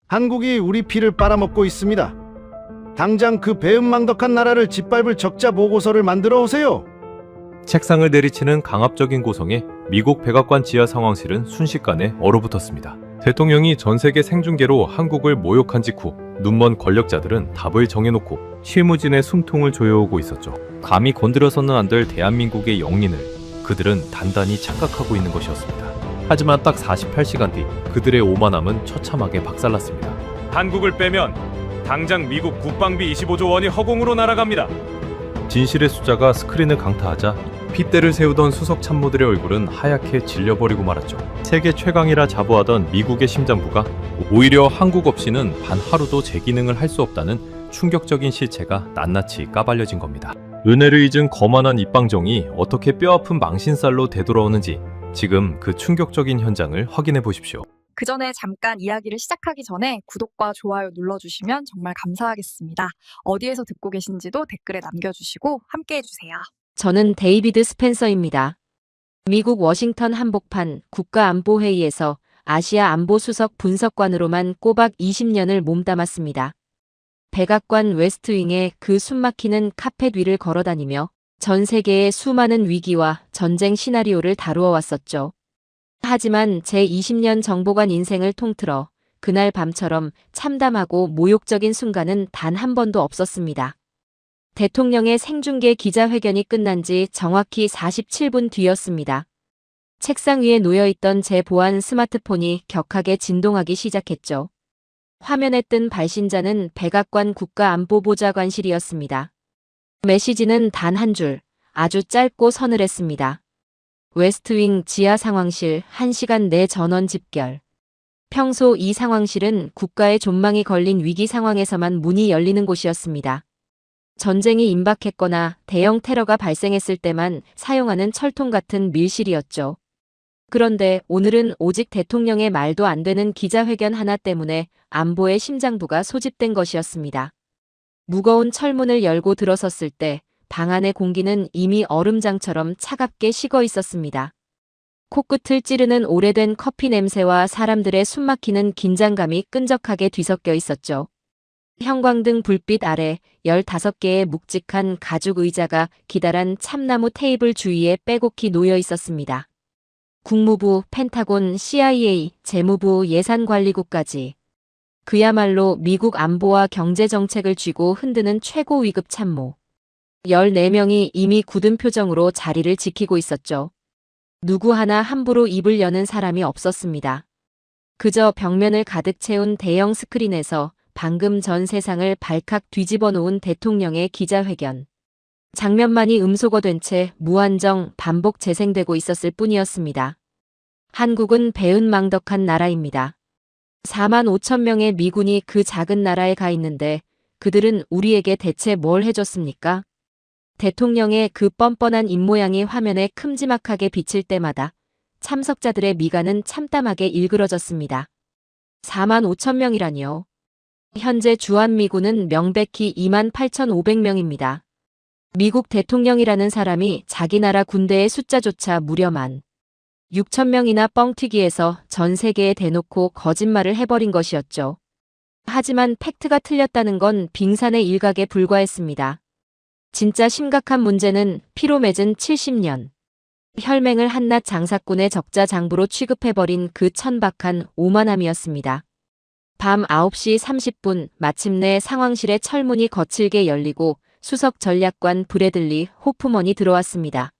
한국이 우리 피를 빨아먹고 있습니다. 당장 그 배은망덕한 나라를 짓밟을 적자 보고서를 만들어 오세요. 책상을 내리치는 강압적인 고성에 미국 백악관 지하 상황실은 순식간에 얼어붙었습니다. 대통령이 전 세계 생중계로 한국을 모욕한 직후 눈먼 권력자들은 답을 정해놓고 실무진의 숨통을 조여오고 있었죠. 감히 건드려서는 안 될 대한민국의 영린을 그들은 단단히 착각하고 있는 것이었습니다. 하지만 딱 48시간 뒤 그들의 오만함은 처참하게 박살났습니다. 한국을 빼면 당장 미국 국방비 25조 원이 허공으로 날아갑니다. 진실의 숫자가 스크린을 강타하자 핏대를 세우던 수석 참모들의 얼굴은 하얗게 질려버리고 말았죠. 세계 최강이라 자부하던 미국의 심장부가 오히려 한국 없이는 단 하루도 제 기능을 할 수 없다는 충격적인 실체가 낱낱이 까발려진 겁니다. 은혜를 잊은 거만한 입방정이 어떻게 뼈아픈 망신살로 되돌아오는지 지금 그 충격적인 현장을 확인해 보십시오. 그 전에 잠깐 이야기를 시작하기 전에 구독과 좋아요 눌러주시면 정말 감사하겠습니다. 어디에서 듣고 계신지도 댓글에 남겨주시고 함께 해주세요. 저는 데이비드 스펜서입니다. 미국 워싱턴 한복판 국가안보회의에서 아시아 안보수석 분석관으로만 꼬박 20년을 몸담았습니다. 백악관 웨스트윙에 그 숨막히는 카펫 위를 걸어다니며 전 세계의 수많은 위기와 전쟁 시나리오를 다루어 왔었죠. 하지만 제 20년 정보관 인생을 통틀어 그날 밤처럼 참담하고 모욕적인 순간은 단 한 번도 없었습니다. 대통령의 생중계 기자회견이 끝난 지 정확히 47분 뒤였습니다. 책상 위에 놓여있던 제 보안 스마트폰이 격하게 진동하기 시작했죠. 화면에 뜬 발신자는 백악관 국가안보보좌관실이었습니다. 메시지는 단 한 줄, 아주 짧고 서늘했습니다. 웨스트윙 지하 상황실 1시간 내 전원 집결. 평소 이 상황실은 국가의 존망이 걸린 위기 상황에서만 문이 열리는 곳이었습니다. 전쟁이 임박했거나 대형 테러가 발생했을 때만 사용하는 철통 같은 밀실이었죠. 그런데 오늘은 오직 대통령의 말도 안 되는 기자회견 하나 때문에 안보의 심장부가 소집된 것이었습니다. 무거운 철문을 열고 들어섰을 때 방 안의 공기는 이미 얼음장처럼 차갑게 식어 있었습니다. 코끝을 찌르는 오래된 커피 냄새와 사람들의 숨막히는 긴장감이 끈적하게 뒤섞여 있었죠. 형광등 불빛 아래 15개의 묵직한 가죽 의자가 기다란 참나무 테이블 주위에 빼곡히 놓여 있었습니다. 국무부, 펜타곤, CIA, 재무부, 예산관리국까지. 그야말로 미국 안보와 경제정책을 쥐고 흔드는 최고 위급 참모. 14명이 이미 굳은 표정으로 자리를 지키고 있었죠. 누구 하나 함부로 입을 여는 사람이 없었습니다. 그저 벽면을 가득 채운 대형 스크린에서 방금 전 세상을 발칵 뒤집어 놓은 대통령의 기자회견. 장면만이 음소거된 채 무한정 반복 재생되고 있었을 뿐이었습니다. 한국은 배은망덕한 나라입니다. 4만 5천 명의 미군이 그 작은 나라에 가 있는데 그들은 우리에게 대체 뭘 해줬습니까? 대통령의 그 뻔뻔한 입모양이 화면에 큼지막하게 비칠 때마다 참석자들의 미간은 참담하게 일그러졌습니다. 4만 5천 명이라니요. 현재 주한미군은 명백히 2만 8,500명입니다. 미국 대통령이라는 사람이 자기 나라 군대의 숫자조차 무려 16,000명이나 뻥튀기해서 전 세계에 대놓고 거짓말을 해버린 것이었죠. 하지만 팩트가 틀렸다는 건 빙산의 일각에 불과했습니다. 진짜 심각한 문제는 피로 맺은 70년. 혈맹을 한낱 장사꾼의 적자 장부로 취급해버린 그 천박한 오만함이었습니다. 밤 9시 30분 마침내 상황실의 철문이 거칠게 열리고 수석 전략관 브래들리 호프먼이 들어왔습니다.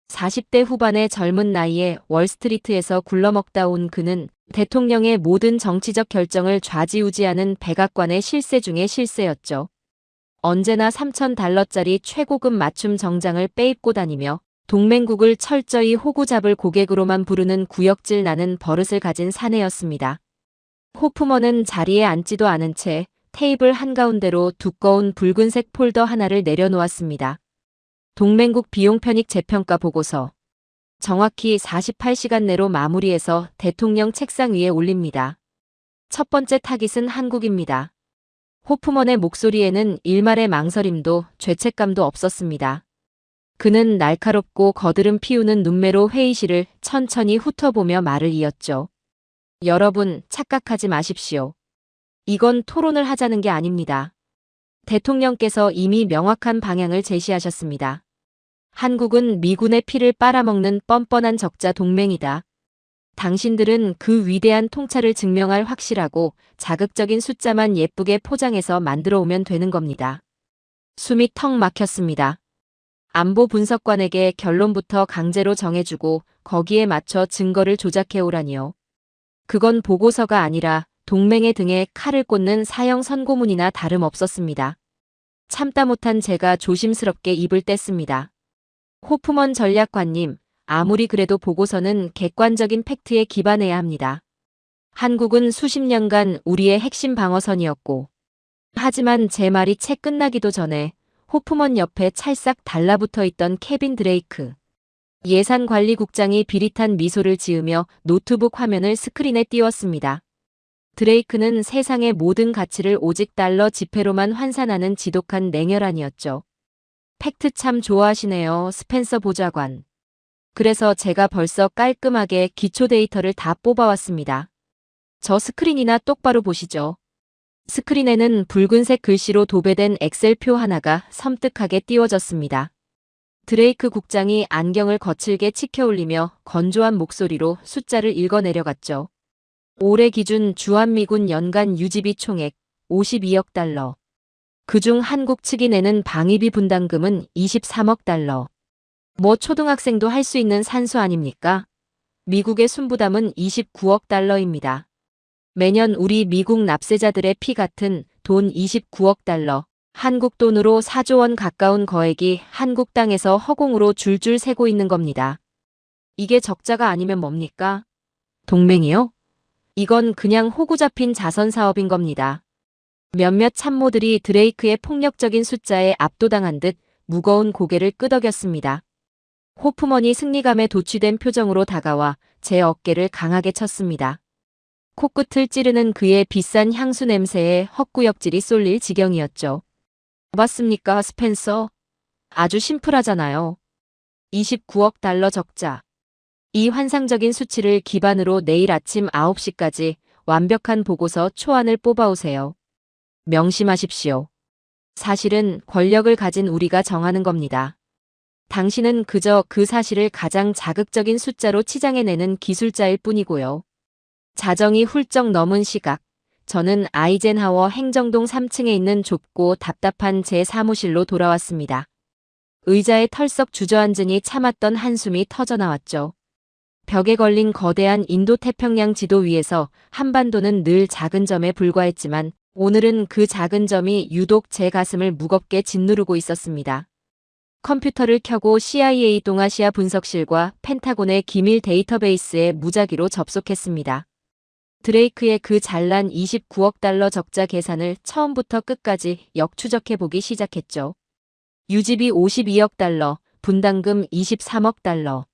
40대 후반의 젊은 나이에 월스트리트에서 굴러먹다 온 그는 대통령의 모든 정치적 결정을 좌지우지하는 백악관의 실세 중의 실세였죠. 언제나 $3,000짜리 최고급 맞춤 정장을 빼입고 다니며 동맹국을 철저히 호구 잡을 고객으로만 부르는 구역질 나는 버릇을 가진 사내였습니다. 호프먼은 자리에 앉지도 않은 채 테이블 한가운데로 두꺼운 붉은색 폴더 하나를 내려놓았습니다. 동맹국 비용 편익 재평가 보고서. 정확히 48시간 내로 마무리해서 대통령 책상 위에 올립니다. 첫 번째 타깃은 한국입니다. 호프먼의 목소리에는 일말의 망설임도 죄책감도 없었습니다. 그는 날카롭고 거드름 피우는 눈매로 회의실을 천천히 훑어보며 말을 이었죠. 여러분, 착각하지 마십시오. 이건 토론을 하자는 게 아닙니다. 대통령께서 이미 명확한 방향을 제시하셨습니다. 한국은 미군의 피를 빨아먹는 뻔뻔한 적자 동맹이다. 당신들은 그 위대한 통찰을 증명할 확실하고 자극적인 숫자만 예쁘게 포장해서 만들어 오면 되는 겁니다. 숨이 턱 막혔습니다. 안보 분석관에게 결론부터 강제로 정해주고 거기에 맞춰 증거를 조작해 오라니요. 그건 보고서가 아니라 동맹의 등에 칼을 꽂는 사형 선고문이나 다름없었습니다. 참다 못한 제가 조심스럽게 입을 뗐습니다. 호프먼 전략관님, 아무리 그래도 보고서는 객관적인 팩트에 기반해야 합니다. 한국은 수십 년간 우리의 핵심 방어선이었고, 하지만 제 말이 채 끝나기도 전에 호프먼 옆에 찰싹 달라붙어 있던 케빈 드레이크. 예산관리국장이 비릿한 미소를 지으며 노트북 화면을 스크린에 띄웠습니다. 드레이크는 세상의 모든 가치를 오직 달러 지폐로만 환산하는 지독한 냉혈한이었죠. 팩트 참 좋아하시네요, 스펜서 보좌관. 그래서 제가 벌써 깔끔하게 기초 데이터를 다 뽑아왔습니다. 저 스크린이나 똑바로 보시죠. 스크린에는 붉은색 글씨로 도배된 엑셀표 하나가 섬뜩하게 띄워졌습니다. 드레이크 국장이 안경을 거칠게 치켜 올리며 건조한 목소리로 숫자를 읽어 내려갔죠. 올해 기준 주한미군 연간 유지비 총액 52억 달러. 그중 한국 측이 내는 방위비 분담금은 23억 달러. 뭐 초등학생도 할 수 있는 산수 아닙니까? 미국의 순부담은 29억 달러입니다. 매년 우리 미국 납세자들의 피 같은 돈 29억 달러. 한국 돈으로 4조 원 가까운 거액이 한국 땅에서 허공으로 줄줄 새고 있는 겁니다. 이게 적자가 아니면 뭡니까? 동맹이요? 이건 그냥 호구 잡힌 자선 사업인 겁니다. 몇몇 참모들이 드레이크의 폭력적인 숫자에 압도당한 듯 무거운 고개를 끄덕였습니다. 호프먼이 승리감에 도취된 표정으로 다가와 제 어깨를 강하게 쳤습니다. 코끝을 찌르는 그의 비싼 향수 냄새에 헛구역질이 쏠릴 지경이었죠. 맞습니까, 스펜서? 아주 심플하잖아요. 29억 달러 적자. 이 환상적인 수치를 기반으로 내일 아침 9시까지 완벽한 보고서 초안을 뽑아오세요. 명심하십시오. 사실은 권력을 가진 우리가 정하는 겁니다. 당신은 그저 그 사실을 가장 자극적인 숫자로 치장해내는 기술자일 뿐이고요. 자정이 훌쩍 넘은 시각, 저는 아이젠하워 행정동 3층에 있는 좁고 답답한 제 사무실로 돌아왔습니다. 의자에 털썩 주저앉으니 참았던 한숨이 터져나왔죠. 벽에 걸린 거대한 인도태평양 지도 위에서 한반도는 늘 작은 점에 불과했지만 오늘은 그 작은 점이 유독 제 가슴을 무겁게 짓누르고 있었습니다. 컴퓨터를 켜고 CIA 동아시아 분석실과 펜타곤의 기밀 데이터베이스에 무작위로 접속했습니다. 드레이크의 그 잘난 29억 달러 적자 계산을 처음부터 끝까지 역추적해보기 시작했죠. 유지비 52억 달러, 분담금 23억 달러.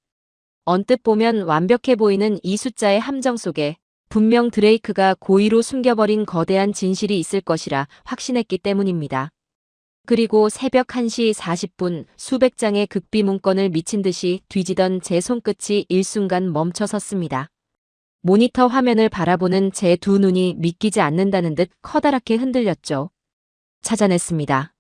언뜻 보면 완벽해 보이는 이 숫자의 함정 속에 분명 드레이크가 고의로 숨겨버린 거대한 진실이 있을 것이라 확신했기 때문입니다. 그리고 새벽 1시 40분 수백 장의 극비 문건을 미친 듯이 뒤지던 제 손끝이 일순간 멈춰 섰습니다. 모니터 화면을 바라보는 제 두 눈이 믿기지 않는다는 듯 커다랗게 흔들렸죠. 찾아냈습니다.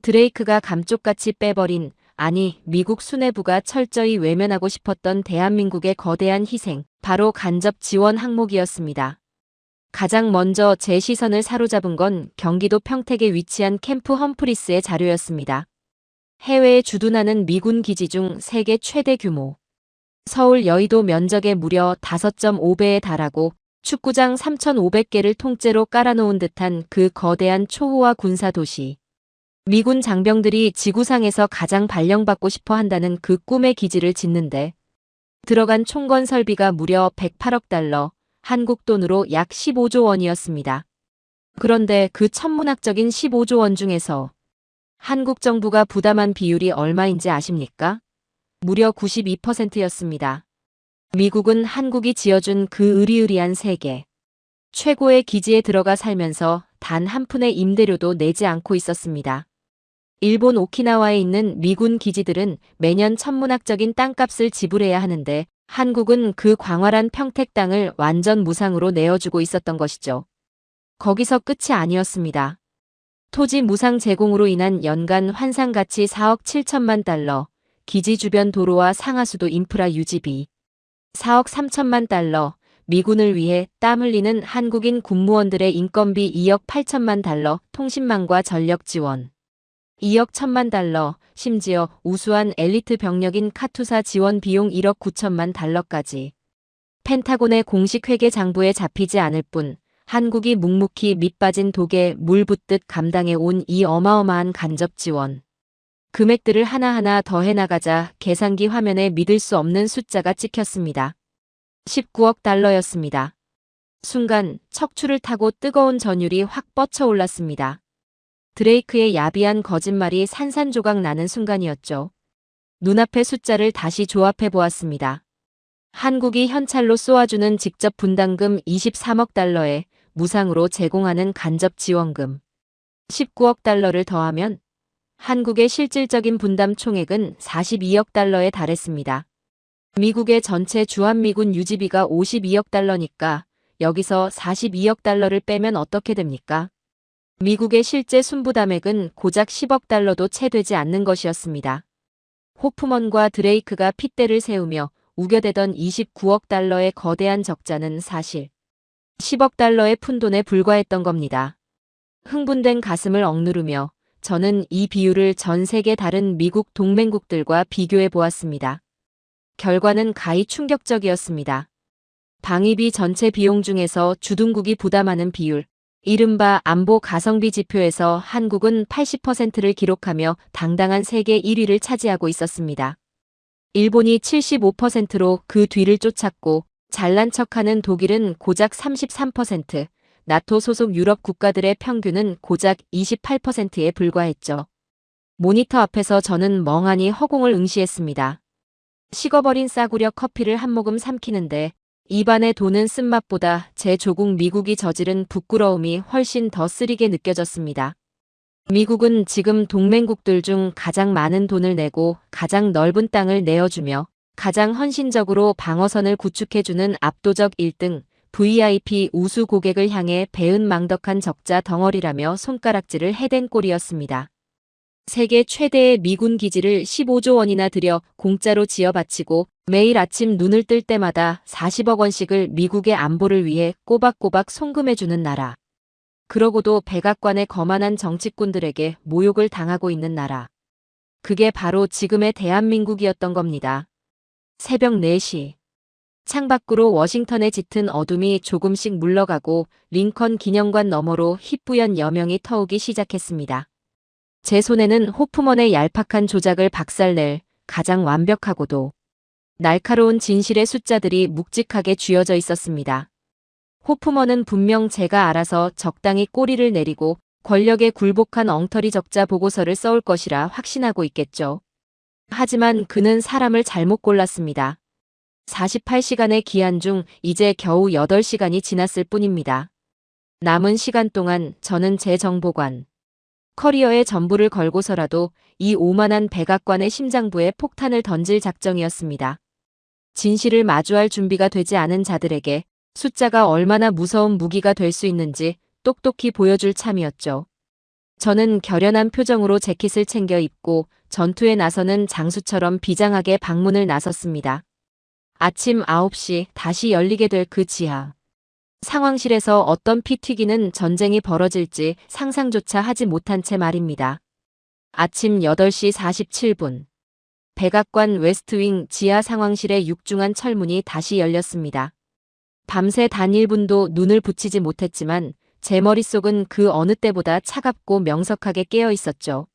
드레이크가 감쪽같이 빼버린, 아니 미국 수뇌부가 철저히 외면하고 싶었던 대한민국의 거대한 희생, 바로 간접 지원 항목이었습니다. 가장 먼저 제 시선을 사로잡은 건 경기도 평택에 위치한 캠프 험프리스의 자료였습니다. 해외에 주둔하는 미군 기지 중 세계 최대 규모. 서울 여의도 면적의 무려 5.5배에 달하고 축구장 3,500개를 통째로 깔아놓은 듯한 그 거대한 초호화 군사도시. 미군 장병들이 지구상에서 가장 발령받고 싶어 한다는 그 꿈의 기지를 짓는데 들어간 총건 설비가 무려 108억 달러, 한국 돈으로 약 15조 원이었습니다. 그런데 그 천문학적인 15조 원 중에서 한국 정부가 부담한 비율이 얼마인지 아십니까? 무려 92%였습니다. 미국은 한국이 지어준 그 으리으리한 세계 최고의 기지에 들어가 살면서 단 한 푼의 임대료도 내지 않고 있었습니다. 일본 오키나와에 있는 미군 기지들은 매년 천문학적인 땅값을 지불해야 하는데 한국은 그 광활한 평택 땅을 완전 무상으로 내어주고 있었던 것이죠. 거기서 끝이 아니었습니다. 토지 무상 제공으로 인한 연간 환상가치 4억 7천만 달러, 기지 주변 도로와 상하수도 인프라 유지비, 4억 3천만 달러, 미군을 위해 땀 흘리는 한국인 군무원들의 인건비 2억 8천만 달러, 통신망과 전력 지원, 2억 1천만 달러, 심지어 우수한 엘리트 병력인 카투사 지원 비용 1억 9천만 달러까지. 펜타곤의 공식 회계 장부에 잡히지 않을 뿐 한국이 묵묵히 밑빠진 독에 물 붓듯 감당해 온 이 어마어마한 간접 지원. 금액들을 하나하나 더해 나가자 계산기 화면에 믿을 수 없는 숫자가 찍혔습니다. 19억 달러였습니다. 순간 척추를 타고 뜨거운 전율이 확 뻗쳐 올랐습니다. 드레이크의 야비한 거짓말이 산산조각 나는 순간이었죠. 눈앞의 숫자를 다시 조합해 보았습니다. 한국이 현찰로 쏘아주는 직접 분담금 23억 달러에 무상으로 제공하는 간접 지원금 19억 달러를 더하면 한국의 실질적인 분담 총액은 42억 달러에 달했습니다. 미국의 전체 주한미군 유지비가 52억 달러니까 여기서 42억 달러를 빼면 어떻게 됩니까? 미국의 실제 순부담액은 고작 10억 달러도 채 되지 않는 것이었습니다. 호프먼과 드레이크가 핏대를 세우며 우겨대던 29억 달러의 거대한 적자는 사실 10억 달러의 푼돈에 불과했던 겁니다. 흥분된 가슴을 억누르며 저는 이 비율을 전 세계 다른 미국 동맹국들과 비교해 보았습니다. 결과는 가히 충격적이었습니다. 방위비 전체 비용 중에서 주둔국이 부담하는 비율, 이른바 안보 가성비 지표에서 한국은 80%를 기록하며 당당한 세계 1위를 차지하고 있었습니다. 일본이 75%로 그 뒤를 쫓았고 잘난 척하는 독일은 고작 33%, 나토 소속 유럽 국가들의 평균은 고작 28%에 불과했죠. 모니터 앞에서 저는 멍하니 허공을 응시했습니다. 식어버린 싸구려 커피를 한 모금 삼키는데 입안에 도는 쓴맛보다 제 조국 미국이 저지른 부끄러움이 훨씬 더 쓰리게 느껴졌습니다. 미국은 지금 동맹국들 중 가장 많은 돈을 내고 가장 넓은 땅을 내어주며 가장 헌신적으로 방어선을 구축해주는 압도적 1등, VIP 우수 고객을 향해 배은망덕한 적자 덩어리라며 손가락질을 해댄 꼴이었습니다. 세계 최대의 미군 기지를 15조 원이나 들여 공짜로 지어바치고 매일 아침 눈을 뜰 때마다 40억 원씩을 미국의 안보를 위해 꼬박꼬박 송금해주는 나라. 그러고도 백악관의 거만한 정치꾼들에게 모욕을 당하고 있는 나라. 그게 바로 지금의 대한민국이었던 겁니다. 새벽 4시. 창밖으로 워싱턴에 짙은 어둠이 조금씩 물러가고 링컨 기념관 너머로 희뿌연 여명이 터오기 시작했습니다. 제 손에는 호프먼의 얄팍한 조작을 박살낼 가장 완벽하고도 날카로운 진실의 숫자들이 묵직하게 쥐어져 있었습니다. 호프먼은 분명 제가 알아서 적당히 꼬리를 내리고 권력에 굴복한 엉터리 적자 보고서를 써올 것이라 확신하고 있겠죠. 하지만 그는 사람을 잘못 골랐습니다. 48시간의 기한 중 이제 겨우 8시간이 지났을 뿐입니다. 남은 시간 동안 저는 제 정보관, 커리어의 전부를 걸고서라도 이 오만한 백악관의 심장부에 폭탄을 던질 작정이었습니다. 진실을 마주할 준비가 되지 않은 자들에게 숫자가 얼마나 무서운 무기가 될 수 있는지 똑똑히 보여줄 참이었죠. 저는 결연한 표정으로 재킷을 챙겨 입고 전투에 나서는 장수처럼 비장하게 방문을 나섰습니다. 아침 9시 다시 열리게 될 그 지하. 상황실에서 어떤 피 튀기는 전쟁이 벌어질지 상상조차 하지 못한 채 말입니다. 아침 8시 47분. 백악관 웨스트윙 지하 상황실의 육중한 철문이 다시 열렸습니다. 밤새 단 1분도 눈을 붙이지 못했지만 제 머릿속은 그 어느 때보다 차갑고 명석하게 깨어 있었죠.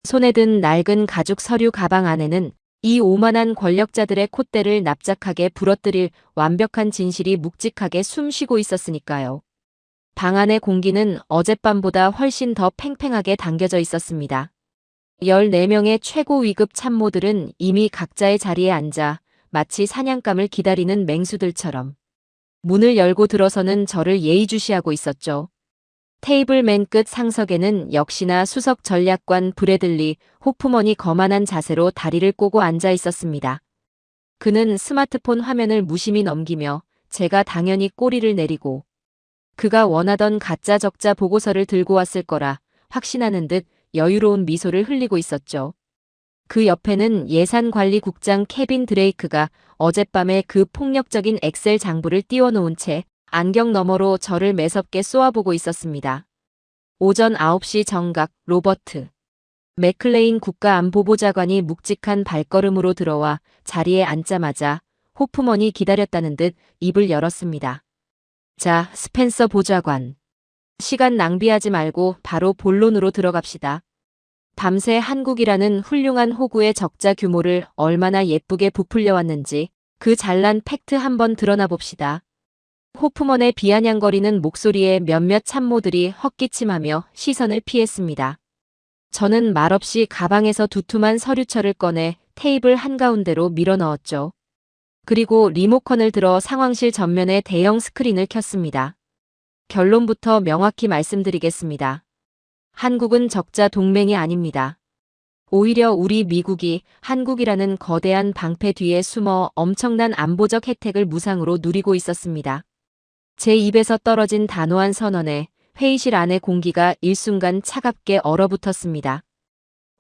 손에 든 낡은 가죽 서류 가방 안에는 이 오만한 권력자들의 콧대를 납작하게 부러뜨릴 완벽한 진실이 묵직하게 숨쉬고 있었으니까요. 방 안의 공기는 어젯밤보다 훨씬 더 팽팽하게 당겨져 있었습니다. 14명의 최고 위급 참모들은 이미 각자의 자리에 앉아 마치 사냥감을 기다리는 맹수들처럼 문을 열고 들어서는 저를 예의주시하고 있었죠. 테이블 맨 끝 상석에는 역시나 수석 전략관 브래들리 호프먼이 거만한 자세로 다리를 꼬고 앉아 있었습니다. 그는 스마트폰 화면을 무심히 넘기며 제가 당연히 꼬리를 내리고 그가 원하던 가짜 적자 보고서를 들고 왔을 거라 확신하는 듯 여유로운 미소를 흘리고 있었죠. 그 옆에는 예산관리국장 케빈 드레이크가 어젯밤에 그 폭력적인 엑셀 장부를 띄워놓은 채 안경 너머로 저를 매섭게 쏘아보고 있었습니다. 오전 9시 정각 로버트 맥클레인 국가안보보좌관이 묵직한 발걸음으로 들어와 자리에 앉자마자 호프먼이 기다렸다는 듯 입을 열었습니다. 자, 스펜서 보좌관. 시간 낭비하지 말고 바로 본론으로 들어갑시다. 밤새 한국이라는 훌륭한 호구의 적자 규모를 얼마나 예쁘게 부풀려 왔는지 그 잘난 팩트 한번 드러나 봅시다. 호프먼의 비아냥거리는 목소리에 몇몇 참모들이 헛기침하며 시선을 피했습니다. 저는 말없이 가방에서 두툼한 서류철을 꺼내 테이블 한가운데로 밀어 넣었죠. 그리고 리모컨을 들어 상황실 전면에 대형 스크린을 켰습니다. 결론부터 명확히 말씀드리겠습니다. 한국은 적자 동맹이 아닙니다. 오히려 우리 미국이 한국이라는 거대한 방패 뒤에 숨어 엄청난 안보적 혜택을 무상으로 누리고 있었습니다. 제 입에서 떨어진 단호한 선언에 회의실 안의 공기가 일순간 차갑게 얼어붙었습니다.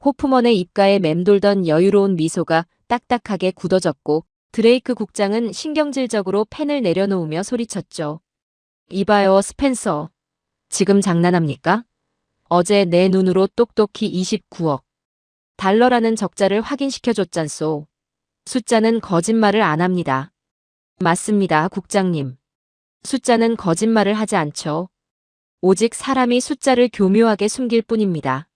호프먼의 입가에 맴돌던 여유로운 미소가 딱딱하게 굳어졌고 드레이크 국장은 신경질적으로 펜을 내려놓으며 소리쳤죠. 이봐요, 스펜서. 지금 장난합니까? 어제 내 눈으로 똑똑히 29억 달러라는 적자를 확인시켜줬잖소. 숫자는 거짓말을 안 합니다. 맞습니다, 국장님. 숫자는 거짓말을 하지 않죠. 오직 사람이 숫자를 교묘하게 숨길 뿐입니다.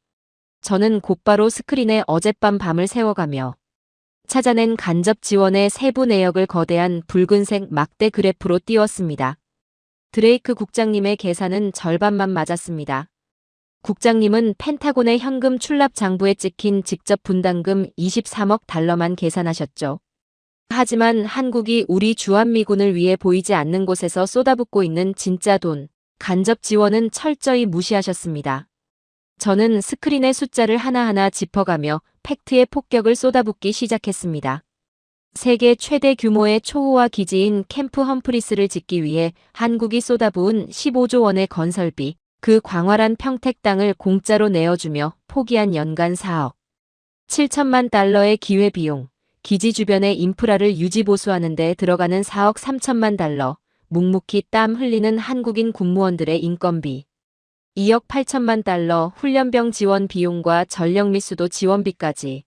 저는 곧바로 스크린에 어젯밤 밤을 새워가며 찾아낸 간접 지원의 세부 내역을 거대한 붉은색 막대 그래프로 띄웠습니다. 드레이크 국장님의 계산은 절반만 맞았습니다. 국장님은 펜타곤의 현금 출납 장부에 찍힌 직접 분담금 23억 달러만 계산하셨죠. 하지만 한국이 우리 주한미군을 위해 보이지 않는 곳에서 쏟아붓고 있는 진짜 돈, 간접 지원은 철저히 무시하셨습니다. 저는 스크린의 숫자를 하나하나 짚어가며 팩트의 폭격을 쏟아붓기 시작했습니다. 세계 최대 규모의 초호화 기지인 캠프 험프리스를 짓기 위해 한국이 쏟아부은 15조 원의 건설비, 그 광활한 평택 땅을 공짜로 내어주며 포기한 연간 4억 7천만 달러의 기회비용, 기지 주변의 인프라를 유지보수하는 데 들어가는 4억 3천만 달러, 묵묵히 땀 흘리는 한국인 군무원들의 인건비, 2억 8천만 달러 훈련병 지원 비용과 전력 및수도 지원비까지.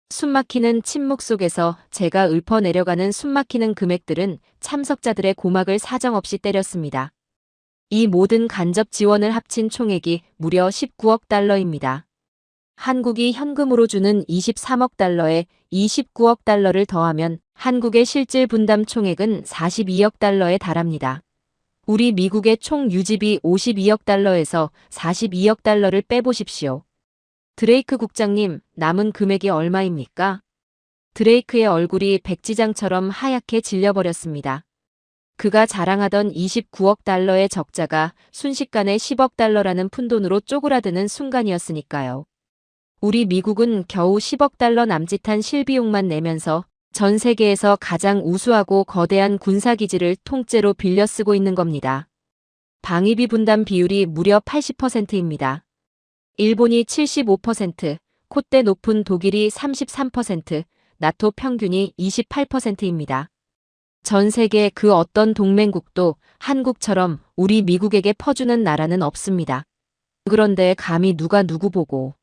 숨막히는 침묵 속에서 제가 읊어내려가는 숨막히는 금액들은 참석자들의 고막을 사정없이 때렸습니다. 이 모든 간접 지원을 합친 총액이 무려 19억 달러입니다. 한국이 현금으로 주는 23억 달러에 29억 달러를 더하면 한국의 실질 분담 총액은 42억 달러에 달합니다. 우리 미국의 총 유지비 52억 달러에서 42억 달러를 빼보십시오. 드레이크 국장님, 남은 금액이 얼마입니까? 드레이크의 얼굴이 백지장처럼 하얗게 질려버렸습니다. 그가 자랑하던 29억 달러의 적자가 순식간에 10억 달러라는 푼돈으로 쪼그라드는 순간이었으니까요. 우리 미국은 겨우 10억 달러 남짓한 실비용만 내면서 전 세계에서 가장 우수하고 거대한 군사기지를 통째로 빌려 쓰고 있는 겁니다. 방위비 분담 비율이 무려 80%입니다. 일본이 75%, 콧대 높은 독일이 33%, 나토 평균이 28%입니다. 전 세계 그 어떤 동맹국도 한국처럼 우리 미국에게 퍼주는 나라는 없습니다. 그런데 감히 누가 누구 보고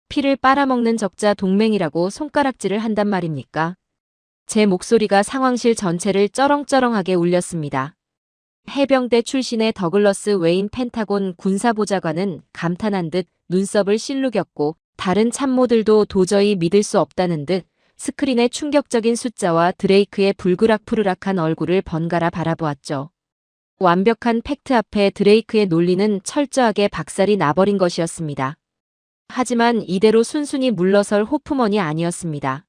피를 빨아먹는 적자 동맹이라고 손가락질을 한단 말입니까? 제 목소리가 상황실 전체를 쩌렁쩌렁하게 울렸습니다. 해병대 출신의 더글러스 웨인 펜타곤 군사보좌관은 감탄한 듯 눈썹을 실룩였고 다른 참모들도 도저히 믿을 수 없다는 듯 스크린의 충격적인 숫자와 드레이크의 불그락푸르락한 얼굴을 번갈아 바라보았죠. 완벽한 팩트 앞에 드레이크의 논리는 철저하게 박살이 나버린 것이었습니다. 하지만 이대로 순순히 물러설 호프먼이 아니었습니다.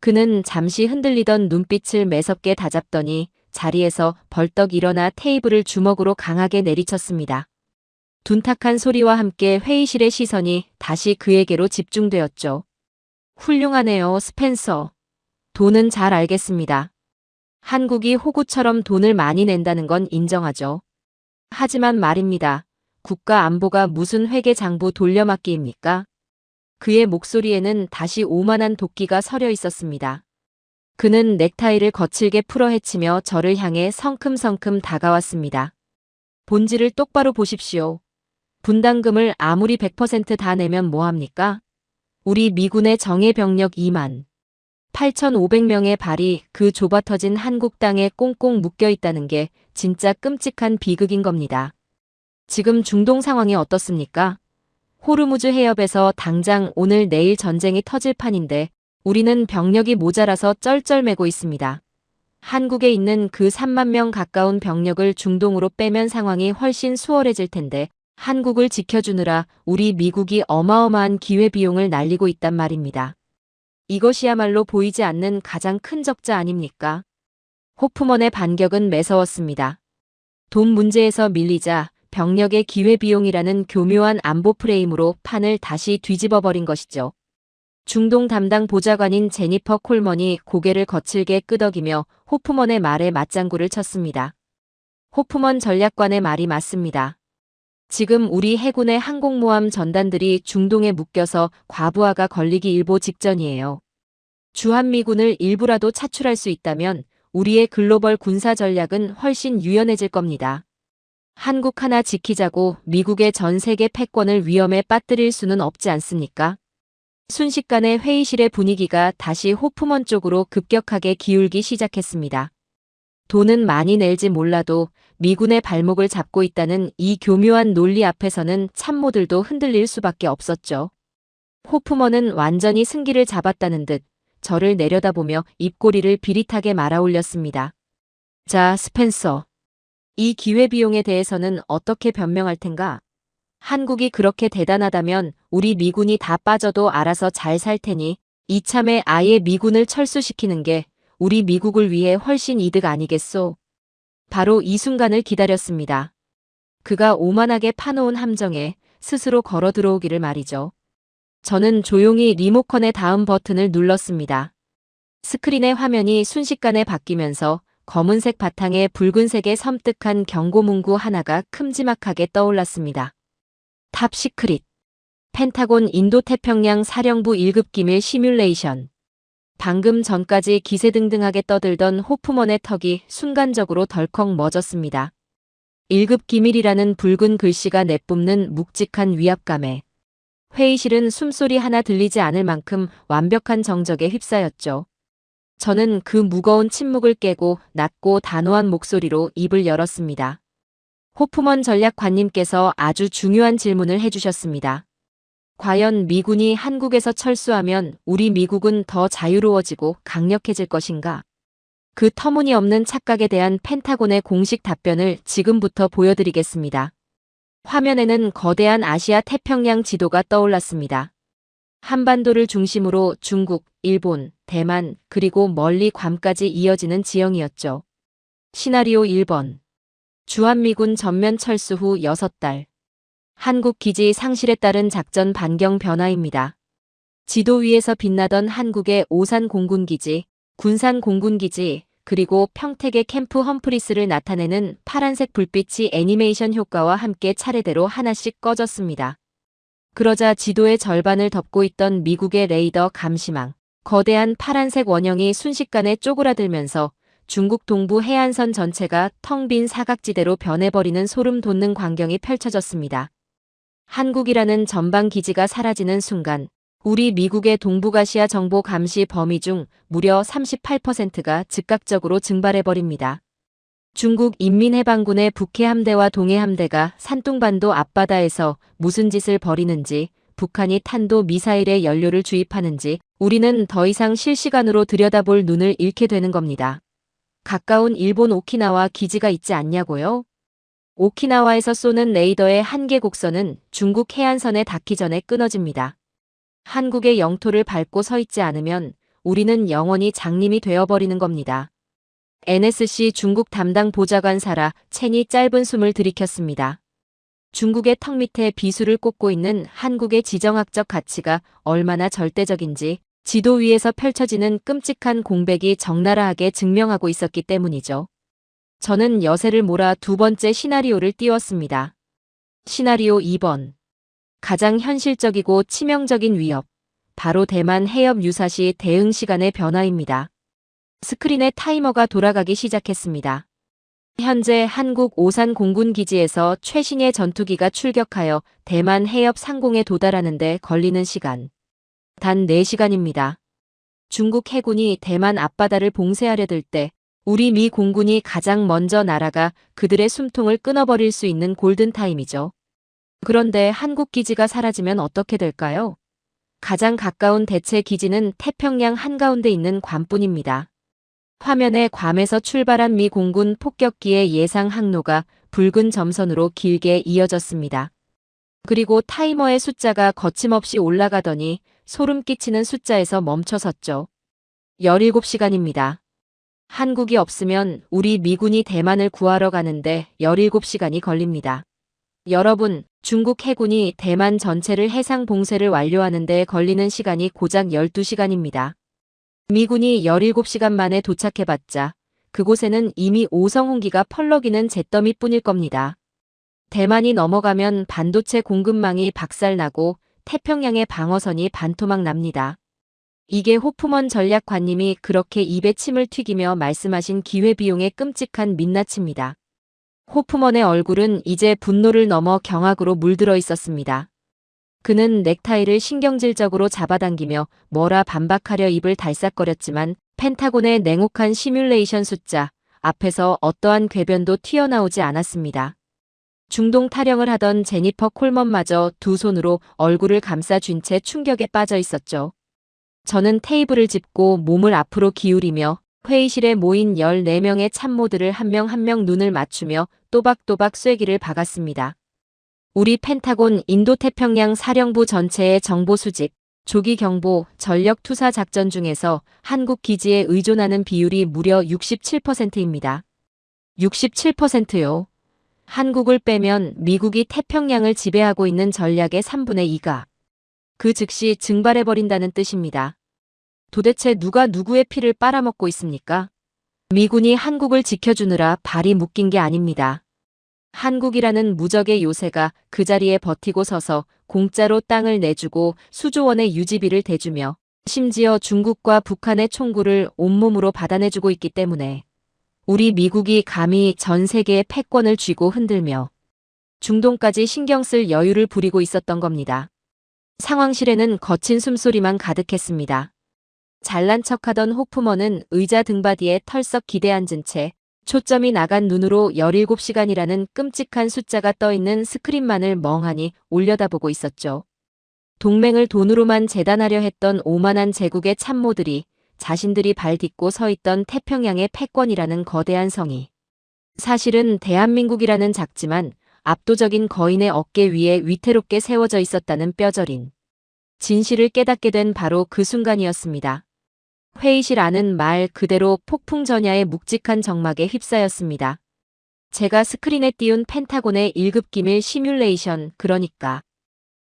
그는 잠시 흔들리던 눈빛을 매섭게 다잡더니 자리에서 벌떡 일어나 테이블을 주먹으로 강하게 내리쳤습니다. 둔탁한 소리와 함께 회의실의 시선이 다시 그에게로 집중되었죠. 훌륭하네요, 스펜서. 돈은 잘 알겠습니다. 한국이 호구처럼 돈을 많이 낸다는 건 인정하죠. 하지만 말입니다. 국가 안보가 무슨 회계장부 돌려막기입니까? 그의 목소리에는 다시 오만한 도끼가 서려 있었습니다. 그는 넥타이를 거칠게 풀어 헤치며 저를 향해 성큼성큼 다가왔습니다. 본질을 똑바로 보십시오. 분담금을 아무리 100% 다 내면 뭐합니까? 우리 미군의 정예 병력 2만 8,500명의 발이 그 좁아터진 한국 땅에 꽁꽁 묶여 있다는 게 진짜 끔찍한 비극인 겁니다. 지금 중동 상황이 어떻습니까? 호르무즈 해협에서 당장 오늘 내일 전쟁이 터질 판인데 우리는 병력이 모자라서 쩔쩔매고 있습니다. 한국에 있는 그 3만 명 가까운 병력을 중동으로 빼면 상황이 훨씬 수월해질 텐데 한국을 지켜주느라 우리 미국이 어마어마한 기회비용을 날리고 있단 말입니다. 이것이야말로 보이지 않는 가장 큰 적자 아닙니까? 호프먼의 반격은 매서웠습니다. 돈 문제에서 밀리자 병력의 기회비용이라는 교묘한 안보 프레임으로 판을 다시 뒤집어버린 것이죠. 중동 담당 보좌관인 제니퍼 콜먼이 고개를 거칠게 끄덕이며 호프먼의 말에 맞장구를 쳤습니다. 호프먼 전략관의 말이 맞습니다. 지금 우리 해군의 항공모함 전단들이 중동에 묶여서 과부하가 걸리기 일보 직전이에요. 주한미군을 일부라도 차출할 수 있다면 우리의 글로벌 군사 전략은 훨씬 유연해질 겁니다. 한국 하나 지키자고 미국의 전 세계 패권을 위험에 빠뜨릴 수는 없지 않습니까? 순식간에 회의실의 분위기가 다시 호프먼 쪽으로 급격하게 기울기 시작했습니다. 돈은 많이 낼지 몰라도 미군의 발목을 잡고 있다는 이 교묘한 논리 앞에서는 참모들도 흔들릴 수밖에 없었죠. 호프먼은 완전히 승기를 잡았다는 듯 저를 내려다보며 입꼬리를 비릿하게 말아올렸습니다. 자, 스펜서. 이 기회비용에 대해서는 어떻게 변명할 텐가? 한국이 그렇게 대단하다면 우리 미군이 다 빠져도 알아서 잘 살 테니 이참에 아예 미군을 철수시키는 게 우리 미국을 위해 훨씬 이득 아니겠소? 바로 이 순간을 기다렸습니다. 그가 오만하게 파놓은 함정에 스스로 걸어 들어오기를 말이죠. 저는 조용히 리모컨의 다음 버튼을 눌렀습니다. 스크린의 화면이 순식간에 바뀌면서 검은색 바탕에 붉은색의 섬뜩한 경고 문구 하나가 큼지막하게 떠올랐습니다. 탑 시크릿. 펜타곤 인도태평양 사령부 1급 기밀 시뮬레이션. 방금 전까지 기세등등하게 떠들던 호프먼의 턱이 순간적으로 덜컥 멎었습니다. 1급 기밀이라는 붉은 글씨가 내뿜는 묵직한 위압감에 회의실은 숨소리 하나 들리지 않을 만큼 완벽한 정적에 휩싸였죠. 저는 그 무거운 침묵을 깨고 낮고 단호한 목소리로 입을 열었습니다. 호프먼 전략관님께서 아주 중요한 질문을 해주셨습니다. 과연 미군이 한국에서 철수하면 우리 미국은 더 자유로워지고 강력해질 것인가? 그 터무니없는 착각에 대한 펜타곤의 공식 답변을 지금부터 보여드리겠습니다. 화면에는 거대한 아시아 태평양 지도가 떠올랐습니다. 한반도를 중심으로 중국, 일본, 대만, 그리고 멀리 괌까지 이어지는 지형이었죠. 시나리오 1번. 주한미군 전면 철수 후 6달. 한국 기지 상실에 따른 작전 반경 변화입니다. 지도 위에서 빛나던 한국의 오산 공군기지, 군산 공군기지, 그리고 평택의 캠프 험프리스를 나타내는 파란색 불빛이 애니메이션 효과와 함께 차례대로 하나씩 꺼졌습니다. 그러자 지도의 절반을 덮고 있던 미국의 레이더 감시망, 거대한 파란색 원형이 순식간에 쪼그라들면서 중국 동부 해안선 전체가 텅 빈 사각지대로 변해버리는 소름 돋는 광경이 펼쳐졌습니다. 한국이라는 전방 기지가 사라지는 순간 우리 미국의 동북아시아 정보 감시 범위 중 무려 38%가 즉각적으로 증발해버립니다. 중국 인민해방군의 북해함대와 동해함대가 산둥반도 앞바다에서 무슨 짓을 벌이는지, 북한이 탄도 미사일에 연료를 주입하는지 우리는 더 이상 실시간으로 들여다볼 눈을 잃게 되는 겁니다. 가까운 일본 오키나와 기지가 있지 않냐고요? 오키나와에서 쏘는 레이더의 한계 곡선은 중국 해안선에 닿기 전에 끊어집니다. 한국의 영토를 밟고 서 있지 않으면 우리는 영원히 장님이 되어버리는 겁니다. NSC 중국 담당 보좌관 사라 첸이 짧은 숨을 들이켰습니다. 중국의 턱 밑에 비수를 꽂고 있는 한국의 지정학적 가치가 얼마나 절대적인지 지도 위에서 펼쳐지는 끔찍한 공백이 적나라하게 증명하고 있었기 때문이죠. 저는 여세를 몰아 두 번째 시나리오를 띄웠습니다. 시나리오 2번. 가장 현실적이고 치명적인 위협. 바로 대만 해협 유사시 대응 시간의 변화입니다. 스크린에 타이머가 돌아가기 시작했습니다. 현재 한국 오산 공군 기지에서 최신의 전투기가 출격하여 대만 해협 상공에 도달하는 데 걸리는 시간. 단 4시간입니다. 중국 해군이 대만 앞바다를 봉쇄하려 들 때 우리 미 공군이 가장 먼저 날아가 그들의 숨통을 끊어버릴 수 있는 골든타임이죠. 그런데 한국 기지가 사라지면 어떻게 될까요? 가장 가까운 대체 기지는 태평양 한가운데 있는 괌뿐입니다. 화면에 괌에서 출발한 미 공군 폭격기의 예상 항로가 붉은 점선으로 길게 이어졌습니다. 그리고 타이머의 숫자가 거침없이 올라가더니 소름 끼치는 숫자에서 멈춰섰죠. 17시간입니다. 한국이 없으면 우리 미군이 대만을 구하러 가는데 17시간이 걸립니다. 여러분, 중국 해군이 대만 전체를 해상 봉쇄를 완료하는 데 걸리는 시간이 고작 12시간입니다. 미군이 17시간 만에 도착해봤자 그곳에는 이미 5성 홍기가 펄럭이는 잿더미뿐일 겁니다. 대만이 넘어가면 반도체 공급망이 박살나고 태평양의 방어선이 반토막 납니다. 이게 호프먼 전략관님이 그렇게 입에 침을 튀기며 말씀하신 기회비용의 끔찍한 민낯입니다. 호프먼의 얼굴은 이제 분노를 넘어 경악으로 물들어 있었습니다. 그는 넥타이를 신경질적으로 잡아당기며 뭐라 반박하려 입을 달싹거렸지만 펜타곤의 냉혹한 시뮬레이션 숫자 앞에서 어떠한 궤변도 튀어나오지 않았습니다. 중동 타령을 하던 제니퍼 콜먼마저 두 손으로 얼굴을 감싸쥔 채 충격에 빠져 있었죠. 저는 테이블을 짚고 몸을 앞으로 기울이며 회의실에 모인 14명의 참모들을 한 명 한 명 눈을 맞추며 또박또박 쐐기를 박았습니다. 우리 펜타곤 인도태평양 사령부 전체의 정보 수집, 조기 경보, 전력 투사 작전 중에서 한국 기지에 의존하는 비율이 무려 67%입니다. 67%요. 한국을 빼면 미국이 태평양을 지배하고 있는 전략의 3분의 2가 그 즉시 증발해버린다는 뜻입니다. 도대체 누가 누구의 피를 빨아먹고 있습니까? 미군이 한국을 지켜주느라 발이 묶인 게 아닙니다. 한국이라는 무적의 요새가 그 자리에 버티고 서서 공짜로 땅을 내주고 수조 원의 유지비를 대주며 심지어 중국과 북한의 총구를 온몸으로 받아내주고 있기 때문에 우리 미국이 감히 전 세계의 패권을 쥐고 흔들며 중동까지 신경 쓸 여유를 부리고 있었던 겁니다. 상황실에는 거친 숨소리만 가득했습니다. 잘난 척하던 호프먼은 의자 등받이에 털썩 기대앉은 채 초점이 나간 눈으로 17시간이라는 끔찍한 숫자가 떠있는 스크린만을 멍하니 올려다보고 있었죠. 동맹을 돈으로만 재단하려 했던 오만한 제국의 참모들이 자신들이 발 딛고 서 있던 태평양의 패권이라는 거대한 성이 사실은 대한민국이라는 작지만 압도적인 거인의 어깨 위에 위태롭게 세워져 있었다는 뼈저린 진실을 깨닫게 된 바로 그 순간이었습니다. 회의실 안은 말 그대로 폭풍전야의 묵직한 정막에 휩싸였습니다. 제가 스크린에 띄운 펜타곤의 1급 기밀 시뮬레이션, 그러니까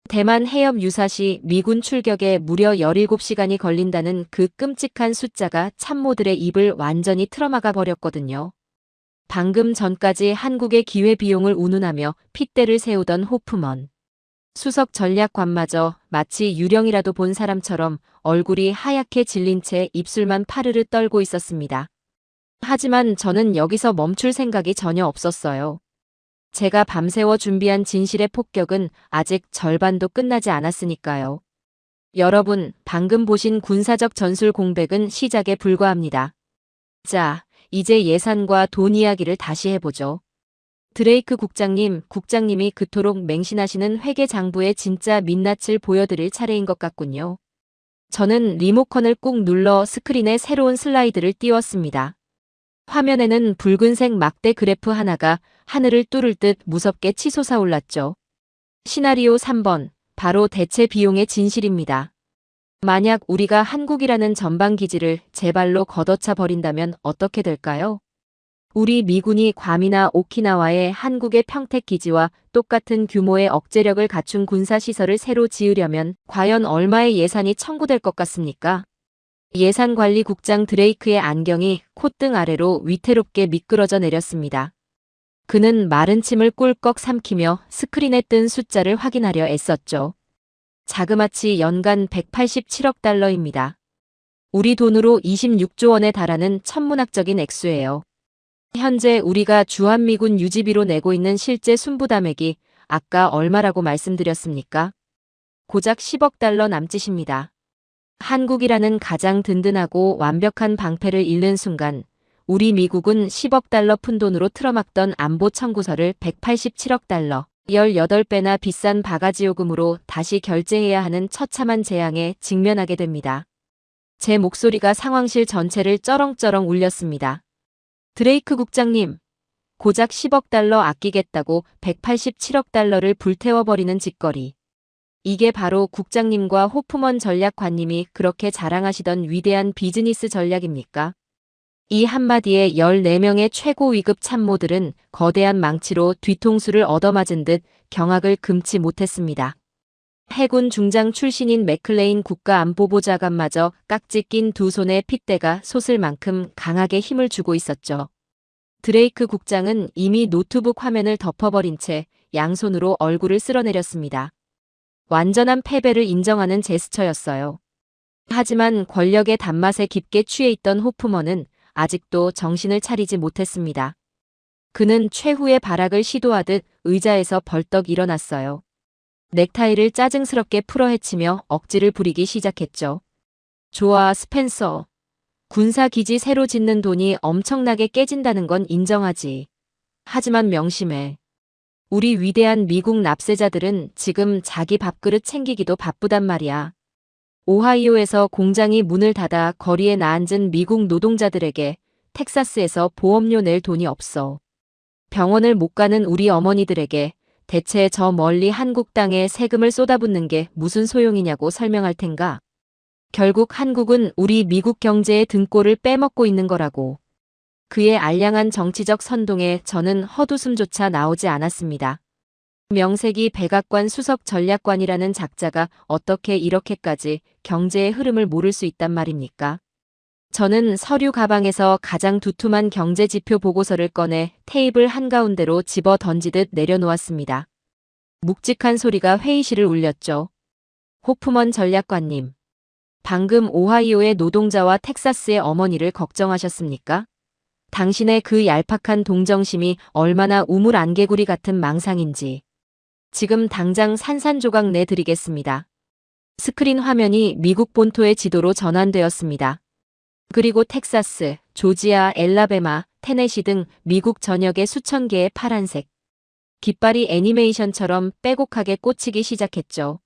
대만 해협 유사시 미군 출격에 무려 17시간이 걸린다는 그 끔찍한 숫자가 참모들의 입을 완전히 틀어막아 버렸거든요. 방금 전까지 한국의 기회비용을 운운하며 핏대를 세우던 호프먼 수석 전략관마저 마치 유령이라도 본 사람처럼 얼굴이 하얗게 질린 채 입술만 파르르 떨고 있었습니다. 하지만 저는 여기서 멈출 생각이 전혀 없었어요. 제가 밤새워 준비한 진실의 폭격은 아직 절반도 끝나지 않았으니까요. 여러분, 방금 보신 군사적 전술 공백은 시작에 불과합니다. 자, 이제 예산과 돈 이야기를 다시 해보죠. 드레이크 국장님이 그토록 맹신하시는 회계장부의 진짜 민낯을 보여드릴 차례인 것 같군요. 저는 리모컨을 꾹 눌러 스크린에 새로운 슬라이드를 띄웠습니다. 화면에는 붉은색 막대 그래프 하나가 하늘을 뚫을 듯 무섭게 치솟아 올랐죠. 시나리오 3번, 바로 대체 비용의 진실입니다. 만약 우리가 한국이라는 전방기지를 제 발로 걷어차 버린다면 어떻게 될까요? 우리 미군이 괌이나 오키나와의 한국의 평택기지와 똑같은 규모의 억제력을 갖춘 군사시설을 새로 지으려면 과연 얼마의 예산이 청구될 것 같습니까? 예산관리국장 드레이크의 안경이 콧등 아래로 위태롭게 미끄러져 내렸습니다. 그는 마른 침을 꿀꺽 삼키며 스크린에 뜬 숫자를 확인하려 애썼죠. 자그마치 연간 187억 달러입니다. 우리 돈으로 26조 원에 달하는 천문학적인 액수예요. 현재 우리가 주한미군 유지비로 내고 있는 실제 순부담액이 아까 얼마라고 말씀드렸습니까? 고작 10억 달러 남짓입니다. 한국이라는 가장 든든하고 완벽한 방패를 잃는 순간 우리 미국은 10억 달러 푼돈으로 틀어막던 안보 청구서를 187억 달러, 18배나 비싼 바가지 요금으로 다시 결제해야 하는 처참한 재앙에 직면하게 됩니다. 제 목소리가 상황실 전체를 쩌렁쩌렁 울렸습니다. 드레이크 국장님, 고작 10억 달러 아끼겠다고 187억 달러를 불태워버리는 짓거리. 이게 바로 국장님과 호프먼 전략관님이 그렇게 자랑하시던 위대한 비즈니스 전략입니까? 이 한마디에 14명의 최고 위급 참모들은 거대한 망치로 뒤통수를 얻어맞은 듯 경악을 금치 못했습니다. 해군 중장 출신인 맥클레인 국가안보보좌관마저 깍지 낀 두 손에 핏대가 솟을 만큼 강하게 힘을 주고 있었죠. 드레이크 국장은 이미 노트북 화면을 덮어버린 채 양손으로 얼굴을 쓸어내렸습니다. 완전한 패배를 인정하는 제스처였어요. 하지만 권력의 단맛에 깊게 취해 있던 호프먼은 아직도 정신을 차리지 못했습니다. 그는 최후의 발악을 시도하듯 의자에서 벌떡 일어났어요. 넥타이를 짜증스럽게 풀어헤치며 억지를 부리기 시작했죠. 좋아, 스펜서. 군사기지 새로 짓는 돈이 엄청나게 깨진다는 건 인정하지. 하지만 명심해. 우리 위대한 미국 납세자들은 지금 자기 밥그릇 챙기기도 바쁘단 말이야. 오하이오에서 공장이 문을 닫아 거리에 나앉은 미국 노동자들에게 텍사스에서 보험료 낼 돈이 없어. 병원을 못 가는 우리 어머니들에게 대체 저 멀리 한국 땅에 세금을 쏟아붓는 게 무슨 소용이냐고 설명할 텐가. 결국 한국은 우리 미국 경제의 등골을 빼먹고 있는 거라고. 그의 알량한 정치적 선동에 저는 헛웃음조차 나오지 않았습니다. 명색이 백악관 수석 전략관이라는 작자가 어떻게 이렇게까지 경제의 흐름을 모를 수 있단 말입니까? 저는 서류 가방에서 가장 두툼한 경제지표 보고서를 꺼내 테이블 한가운데로 집어 던지듯 내려놓았습니다. 묵직한 소리가 회의실을 울렸죠. 호프먼 전략관님. 방금 오하이오의 노동자와 텍사스의 어머니를 걱정하셨습니까? 당신의 그 얄팍한 동정심이 얼마나 우물안개구리 같은 망상인지. 지금 당장 산산조각 내드리겠습니다. 스크린 화면이 미국 본토의 지도로 전환되었습니다. 그리고 텍사스, 조지아, 엘라베마, 테네시 등 미국 전역의 수천 개의 파란색 깃발이 애니메이션처럼 빼곡하게 꽂히기 시작했죠.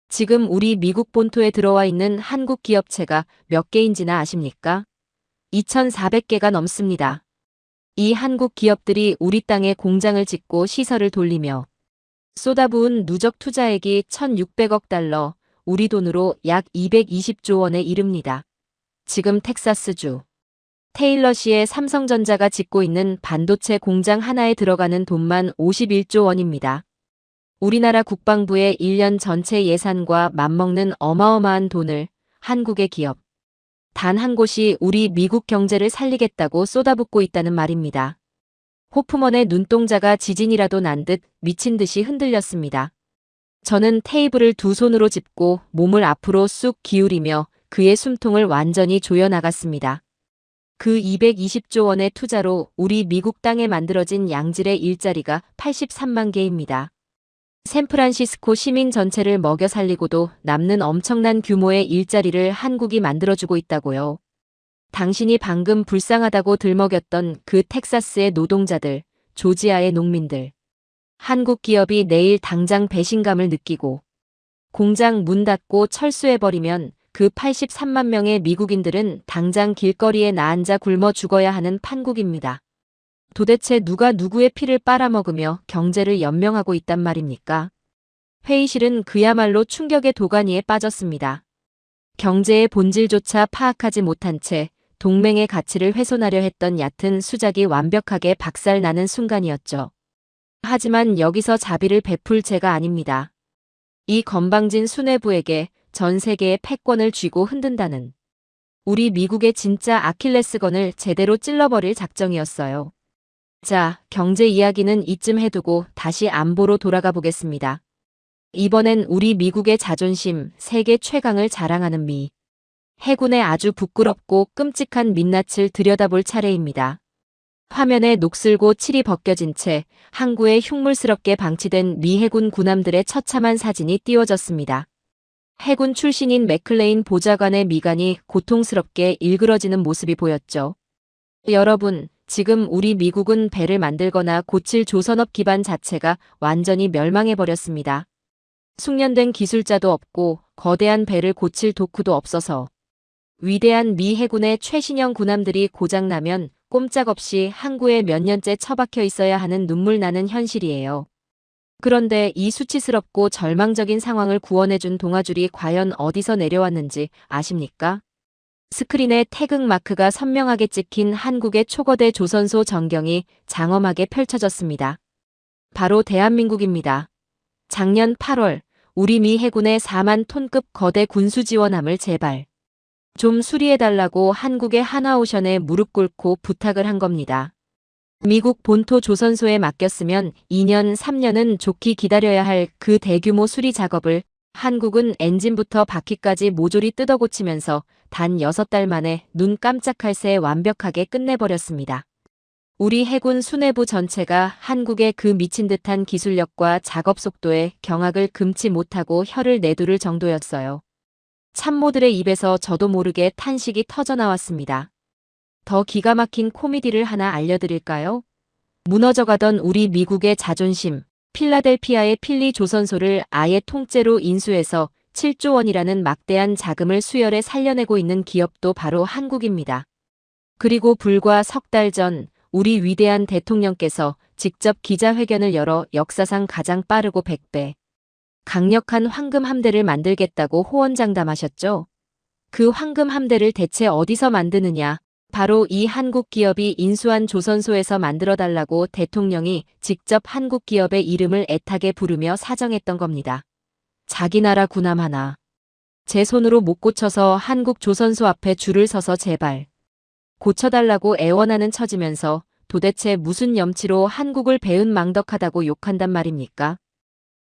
지금 우리 미국 본토에 들어와 있는 한국 기업체가 몇 개인지나 아십니까? 2,400개가 넘습니다. 이 한국 기업들이 우리 땅에 공장을 짓고 시설을 돌리며 쏟아부은 누적 투자액이 1,600억 달러, 우리 돈으로 약 220조 원에 이릅니다. 지금 텍사스주 테일러시의 삼성전자가 짓고 있는 반도체 공장 하나에 들어가는 돈만 51조 원입니다. 우리나라 국방부의 1년 전체 예산과 맞먹는 어마어마한 돈을 한국의 기업 단 한 곳이 우리 미국 경제를 살리겠다고 쏟아붓고 있다는 말입니다. 호프먼의 눈동자가 지진이라도 난 듯 미친 듯이 흔들렸습니다. 저는 테이블을 두 손으로 짚고 몸을 앞으로 쑥 기울이며 그의 숨통을 완전히 조여나갔습니다. 그 220조 원의 투자로 우리 미국 땅에 만들어진 양질의 일자리가 83만 개입니다. 샌프란시스코 시민 전체를 먹여 살리고도 남는 엄청난 규모의 일자리를 한국이 만들어주고 있다고요. 당신이 방금 불쌍하다고 들먹였던 그 텍사스의 노동자들, 조지아의 농민들. 한국 기업이 내일 당장 배신감을 느끼고 공장 문 닫고 철수해버리면 그 83만 명의 미국인들은 당장 길거리에 나앉아 굶어 죽어야 하는 판국입니다. 도대체 누가 누구의 피를 빨아먹으며 경제를 연명하고 있단 말입니까? 회의실은 그야말로 충격의 도가니에 빠졌습니다. 경제의 본질조차 파악하지 못한 채 동맹의 가치를 훼손하려 했던 얕은 수작이 완벽하게 박살나는 순간이었죠. 하지만 여기서 자비를 베풀 제가 아닙니다. 이 건방진 수뇌부에게 전 세계의 패권을 쥐고 흔든다는 우리 미국의 진짜 아킬레스건을 제대로 찔러버릴 작정이었어요. 자, 경제 이야기는 이쯤 해두고 다시 안보로 돌아가 보겠습니다. 이번엔 우리 미국의 자존심, 세계 최강을 자랑하는 미. 해군의 아주 부끄럽고 끔찍한 민낯을 들여다볼 차례입니다. 화면에 녹슬고 칠이 벗겨진 채 항구에 흉물스럽게 방치된 미 해군 군함들의 처참한 사진이 띄워졌습니다. 해군 출신인 맥클레인 보좌관의 미간이 고통스럽게 일그러지는 모습이 보였죠. 여러분, 지금 우리 미국은 배를 만들거나 고칠 조선업 기반 자체가 완전히 멸망해버렸습니다. 숙련된 기술자도 없고 거대한 배를 고칠 도쿠도 없어서 위대한 미 해군의 최신형 군함들이 고장나면 꼼짝없이 항구에 몇 년째 처박혀 있어야 하는 눈물 나는 현실이에요. 그런데 이 수치스럽고 절망적인 상황을 구원해준 동아줄이 과연 어디서 내려왔는지 아십니까? 스크린에 태극 마크가 선명하게 찍힌 한국의 초거대 조선소 전경이 장엄하게 펼쳐졌습니다. 바로 대한민국입니다. 작년 8월 우리 미 해군의 4만 톤급 거대 군수 지원함을 제발 좀 수리해달라고 한국의 하나오션에 무릎 꿇고 부탁을 한 겁니다. 미국 본토 조선소에 맡겼으면 2년, 3년은 좋게 기다려야 할 그 대규모 수리 작업을 한국은 엔진부터 바퀴까지 모조리 뜯어 고치면서 단 6달 만에 눈 깜짝할 새에 완벽하게 끝내버렸습니다. 우리 해군 수뇌부 전체가 한국의 그 미친 듯한 기술력과 작업 속도에 경악을 금치 못하고 혀를 내두를 정도였어요. 참모들의 입에서 저도 모르게 탄식이 터져나왔습니다. 더 기가 막힌 코미디를 하나 알려드릴까요? 무너져가던 우리 미국의 자존심, 필라델피아의 필리 조선소를 아예 통째로 인수해서 7조 원이라는 막대한 자금을 수혈해 살려내고 있는 기업도 바로 한국입니다. 그리고 불과 석 달 전 우리 위대한 대통령께서 직접 기자회견을 열어 역사상 가장 빠르고 100배 강력한 황금 함대를 만들겠다고 호언장담하셨죠. 그 황금 함대를 대체 어디서 만드느냐? 바로 이 한국 기업이 인수한 조선소에서 만들어달라고 대통령이 직접 한국 기업의 이름을 애타게 부르며 사정했던 겁니다. 자기 나라 군함 하나. 제 손으로 못 고쳐서 한국 조선소 앞에 줄을 서서 제발 고쳐달라고 애원하는 처지면서 도대체 무슨 염치로 한국을 배은망덕하다고 욕한단 말입니까?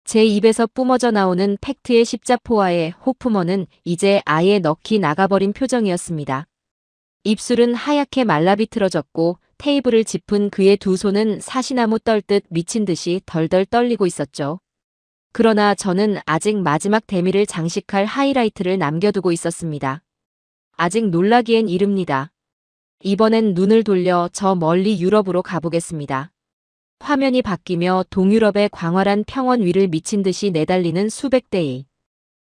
제 입에서 뿜어져 나오는 팩트의 십자포화에 호프머는 이제 아예 넋이 나가버린 표정이었습니다. 입술은 하얗게 말라비틀어졌고 테이블을 짚은 그의 두 손은 사시나무 떨듯 미친 듯이 덜덜 떨리고 있었죠. 그러나 저는 아직 마지막 대미를 장식할 하이라이트를 남겨두고 있었습니다. 아직 놀라기엔 이릅니다. 이번엔 눈을 돌려 저 멀리 유럽으로 가보겠습니다. 화면이 바뀌며 동유럽의 광활한 평원 위를 미친 듯이 내달리는 수백 대의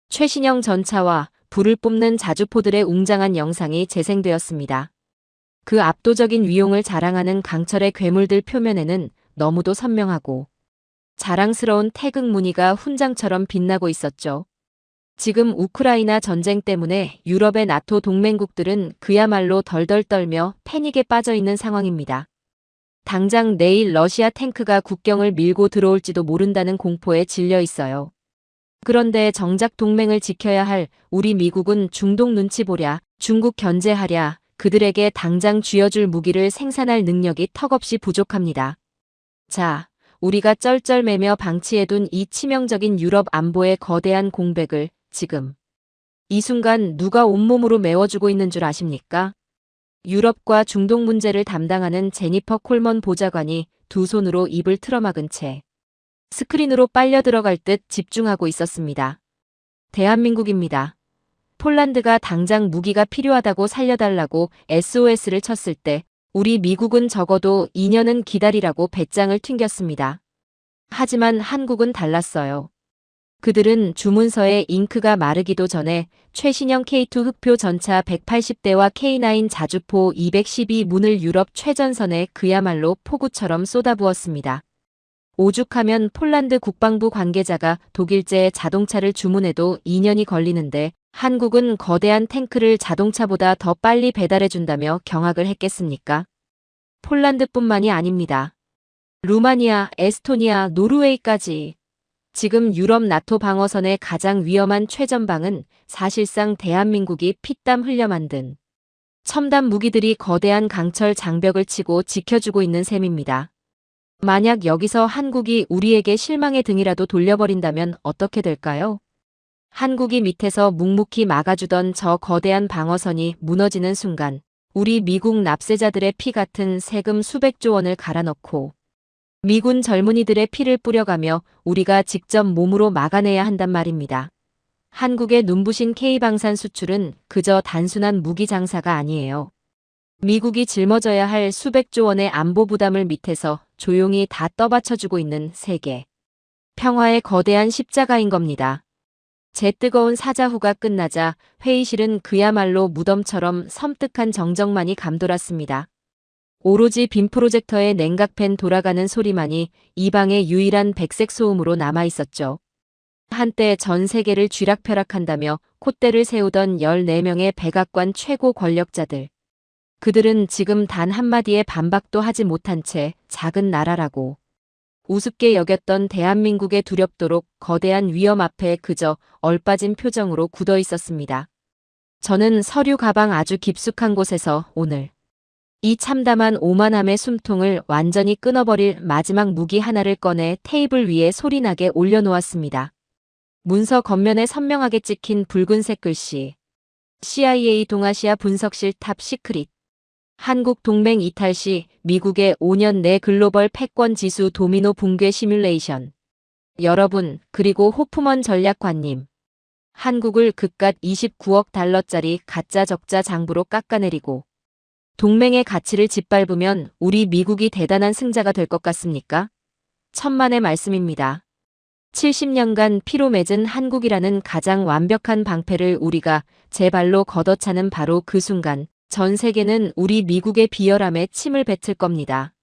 최신형 전차와 불을 뿜는 자주포들의 웅장한 영상이 재생되었습니다. 그 압도적인 위용을 자랑하는 강철의 괴물들 표면에는 너무도 선명하고 자랑스러운 태극 무늬가 훈장처럼 빛나고 있었죠. 지금 우크라이나 전쟁 때문에 유럽의 나토 동맹국들은 그야말로 덜덜 떨며 패닉에 빠져 있는 상황입니다. 당장 내일 러시아 탱크가 국경을 밀고 들어올지도 모른다는 공포에 질려 있어요. 그런데 정작 동맹을 지켜야 할 우리 미국은 중동 눈치 보랴, 중국 견제하랴, 그들에게 당장 쥐어줄 무기를 생산할 능력이 턱없이 부족합니다. 자, 우리가 쩔쩔매며 방치해둔 이 치명적인 유럽 안보의 거대한 공백을 지금 이 순간 누가 온몸으로 메워주고 있는 줄 아십니까? 유럽과 중동 문제를 담당하는 제니퍼 콜먼 보좌관이 두 손으로 입을 틀어막은 채 스크린으로 빨려 들어갈 듯 집중하고 있었습니다. 대한민국입니다. 폴란드가 당장 무기가 필요하다고 살려달라고 SOS를 쳤을 때 우리 미국은 적어도 2년은 기다리라고 배짱을 튕겼습니다. 하지만 한국은 달랐어요. 그들은 주문서에 잉크가 마르기도 전에 최신형 K2 흑표 전차 180대와 K9 자주포 212문을 유럽 최전선에 그야말로 폭우처럼 쏟아부었습니다. 오죽하면 폴란드 국방부 관계자가 독일제 자동차를 주문해도 2년이 걸리는데 한국은 거대한 탱크를 자동차보다 더 빨리 배달해준다며 경악을 했겠습니까? 폴란드뿐만이 아닙니다. 루마니아, 에스토니아, 노르웨이까지. 지금 유럽 나토 방어선의 가장 위험한 최전방은 사실상 대한민국이 피땀 흘려 만든 첨단 무기들이 거대한 강철 장벽을 치고 지켜주고 있는 셈입니다. 만약 여기서 한국이 우리에게 실망의 등이라도 돌려버린다면 어떻게 될까요? 한국이 밑에서 묵묵히 막아주던 저 거대한 방어선이 무너지는 순간 우리 미국 납세자들의 피 같은 세금 수백조 원을 갈아넣고 미군 젊은이들의 피를 뿌려가며 우리가 직접 몸으로 막아내야 한단 말입니다. 한국의 눈부신 K방산 수출은 그저 단순한 무기 장사가 아니에요. 미국이 짊어져야 할 수백조 원의 안보 부담을 밑에서 조용히 다 떠받쳐주고 있는 세계. 평화의 거대한 십자가인 겁니다. 제 뜨거운 사자후가 끝나자 회의실은 그야말로 무덤처럼 섬뜩한 정적만이 감돌았습니다. 오로지 빔 프로젝터의 냉각팬 돌아가는 소리만이 이 방의 유일한 백색 소음으로 남아있었죠. 한때 전 세계를 쥐락펴락한다며 콧대를 세우던 14명의 백악관 최고 권력자들. 그들은 지금 단 한마디의 반박도 하지 못한 채 작은 나라라고 우습게 여겼던 대한민국의 두렵도록 거대한 위험 앞에 그저 얼빠진 표정으로 굳어 있었습니다. 저는 서류 가방 아주 깊숙한 곳에서 오늘 이 참담한 오만함의 숨통을 완전히 끊어버릴 마지막 무기 하나를 꺼내 테이블 위에 소리나게 올려놓았습니다. 문서 겉면에 선명하게 찍힌 붉은색 글씨. CIA 동아시아 분석실 탑 시크릿. 한국 동맹 이탈 시 미국의 5년 내 글로벌 패권 지수 도미노 붕괴 시뮬레이션. 여러분, 그리고 호프먼 전략관님. 한국을 그깟 29억 달러짜리 가짜 적자 장부로 깎아내리고 동맹의 가치를 짓밟으면 우리 미국이 대단한 승자가 될 것 같습니까? 천만의 말씀입니다. 70년간 피로 맺은 한국이라는 가장 완벽한 방패를 우리가 제 발로 걷어차는 바로 그 순간 전 세계는 우리 미국의 비열함에 침을 뱉을 겁니다.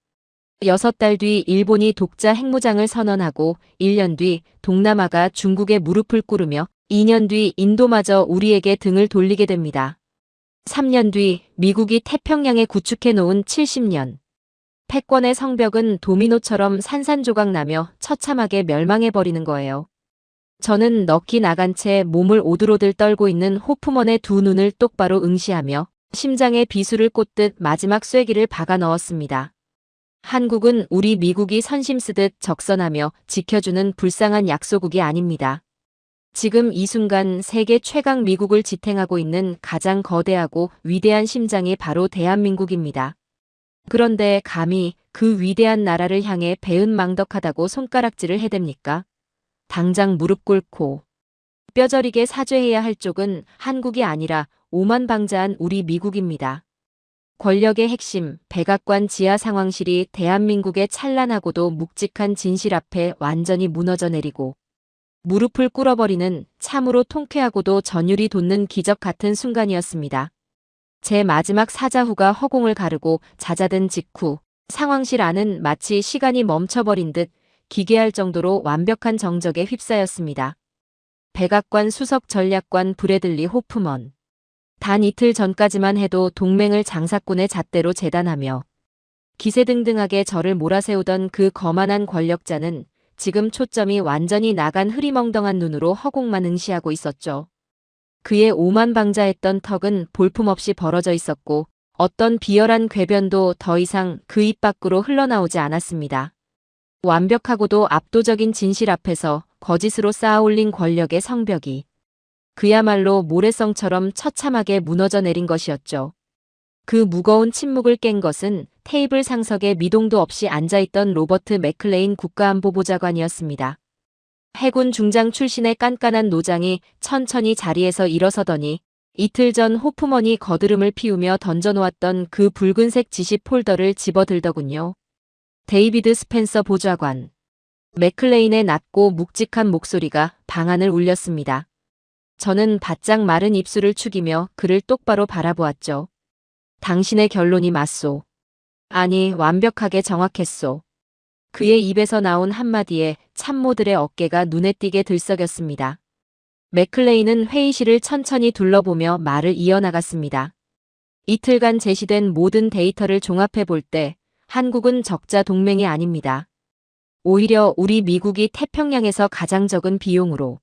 6달 뒤 일본이 독자 핵무장을 선언하고 1년 뒤 동남아가 중국에 무릎을 꿇으며 2년 뒤 인도마저 우리에게 등을 돌리게 됩니다. 3년 뒤 미국이 태평양에 구축해 놓은 70년. 패권의 성벽은 도미노처럼 산산조각 나며 처참하게 멸망해버리는 거예요. 저는 넋이 나간 채 몸을 오들오들 떨고 있는 호프먼의 두 눈을 똑바로 응시하며 심장에 비수를 꽂듯 마지막 쐐기를 박아 넣었습니다. 한국은 우리 미국이 선심 쓰듯 적선하며 지켜주는 불쌍한 약소국이 아닙니다. 지금 이 순간 세계 최강 미국을 지탱하고 있는 가장 거대하고 위대한 심장이 바로 대한민국입니다. 그런데 감히 그 위대한 나라를 향해 배은망덕하다고 손가락질을 해댑니까? 당장 무릎 꿇고 뼈저리게 사죄해야 할 쪽은 한국이 아니라 오만방자한 우리 미국입니다. 권력의 핵심, 백악관 지하 상황실이 대한민국의 찬란하고도 묵직한 진실 앞에 완전히 무너져 내리고 무릎을 꿇어버리는 참으로 통쾌하고도 전율이 돋는 기적 같은 순간이었습니다. 제 마지막 사자후가 허공을 가르고 잦아든 직후 상황실 안은 마치 시간이 멈춰버린 듯 기괴할 정도로 완벽한 정적에 휩싸였습니다. 백악관 수석 전략관 브래들리 호프먼. 단 이틀 전까지만 해도 동맹을 장사꾼의 잣대로 재단하며 기세등등하게 저를 몰아세우던 그 거만한 권력자는 지금 초점이 완전히 나간 흐리멍덩한 눈으로 허공만 응시하고 있었죠. 그의 오만방자했던 턱은 볼품없이 벌어져 있었고 어떤 비열한 궤변도 더 이상 그 입 밖으로 흘러나오지 않았습니다. 완벽하고도 압도적인 진실 앞에서 거짓으로 쌓아올린 권력의 성벽이 그야말로 모래성처럼 처참하게 무너져 내린 것이었죠. 그 무거운 침묵을 깬 것은 테이블 상석에 미동도 없이 앉아있던 로버트 맥클레인 국가안보보좌관이었습니다. 해군 중장 출신의 깐깐한 노장이 천천히 자리에서 일어서더니 이틀 전 호프먼이 거드름을 피우며 던져놓았던 그 붉은색 지시 폴더를 집어들더군요. 데이비드 스펜서 보좌관. 맥클레인의 낮고 묵직한 목소리가 방안을 울렸습니다. 저는 바짝 마른 입술을 축이며 그를 똑바로 바라보았죠. 당신의 결론이 맞소. 아니, 완벽하게 정확했소. 그의 입에서 나온 한마디에 참모들의 어깨가 눈에 띄게 들썩였습니다. 맥클레인은 회의실을 천천히 둘러보며 말을 이어나갔습니다. 이틀간 제시된 모든 데이터를 종합해 볼 때 한국은 적자 동맹이 아닙니다. 오히려 우리 미국이 태평양에서 가장 적은 비용으로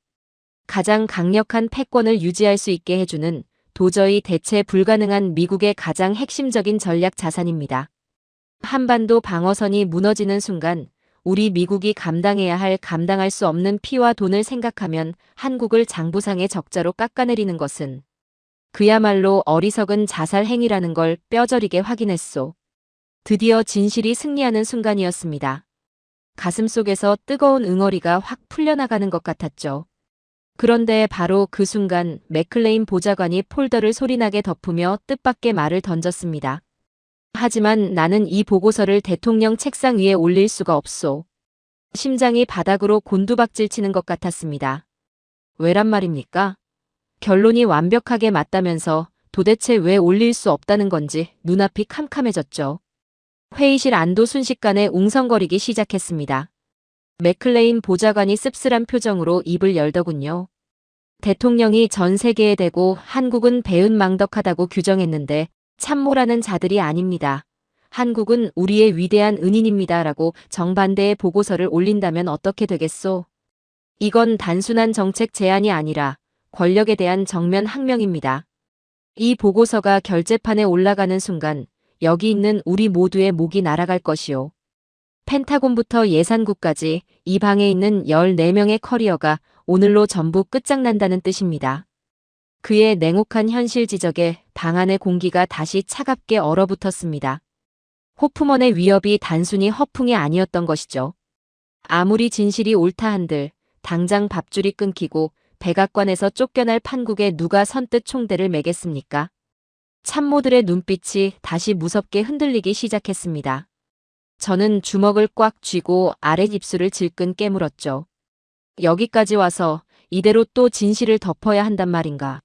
가장 강력한 패권을 유지할 수 있게 해주는 도저히 대체 불가능한 미국의 가장 핵심적인 전략 자산입니다. 한반도 방어선이 무너지는 순간 우리 미국이 감당할 수 없는 피와 돈을 생각하면 한국을 장부상의 적자로 깎아내리는 것은 그야말로 어리석은 자살 행위라는 걸 뼈저리게 확인했소. 드디어 진실이 승리하는 순간이었습니다. 가슴속에서 뜨거운 응어리가 확 풀려나가는 것 같았죠. 그런데 바로 그 순간 맥클레인 보좌관이 폴더를 소리나게 덮으며 뜻밖의 말을 던졌습니다. 하지만 나는 이 보고서를 대통령 책상 위에 올릴 수가 없소. 심장이 바닥으로 곤두박질 치는 것 같았습니다. 왜란 말입니까? 결론이 완벽하게 맞다면서 도대체 왜 올릴 수 없다는 건지 눈앞이 캄캄해졌죠. 회의실 안도 순식간에 웅성거리기 시작했습니다. 맥클레인 보좌관이 씁쓸한 표정으로 입을 열더군요. 대통령이 전 세계에 대고 한국은 배은망덕하다고 규정했는데 참모라는 자들이 아닙니다. 한국은 우리의 위대한 은인입니다. 라고 정반대의 보고서를 올린다면 어떻게 되겠소? 이건 단순한 정책 제안이 아니라 권력에 대한 정면 항명입니다. 이 보고서가 결재판에 올라가는 순간 여기 있는 우리 모두의 목이 날아갈 것이요. 펜타곤부터 예산국까지 이 방에 있는 14명의 커리어가 오늘로 전부 끝장난다는 뜻입니다. 그의 냉혹한 현실 지적에 방 안의 공기가 다시 차갑게 얼어붙었습니다. 호프먼의 위협이 단순히 허풍이 아니었던 것이죠. 아무리 진실이 옳다 한들 당장 밥줄이 끊기고 백악관에서 쫓겨날 판국에 누가 선뜻 총대를 매겠습니까? 참모들의 눈빛이 다시 무섭게 흔들리기 시작했습니다. 저는 주먹을 꽉 쥐고 아랫입술을 질끈 깨물었죠. 여기까지 와서 이대로 또 진실을 덮어야 한단 말인가.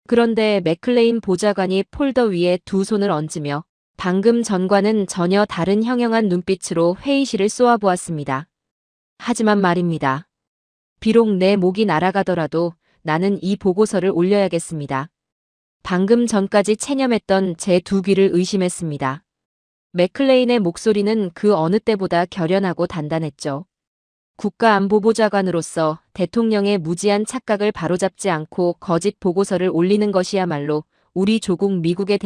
그런데 맥클레인 보좌관이 폴더 위에 두 손을 얹으며 방금 전과는 전혀 다른 형형한 눈빛으로 회의실을 쏘아보았습니다. 하지만 말입니다. 비록 내 목이 날아가더라도 나는 이 보고서를 올려야겠습니다. 방금 전까지 체념했던 제 두 귀를 의심했습니다. 맥클레인의 목소리는 그 어느 때보다 결연하고 단단했죠. 국가안보보좌관으로서 대통령의 무지한 착각을 바로잡지 않고 거짓 보고서를 올리는 것이야말로 우리 조국 미국에 대한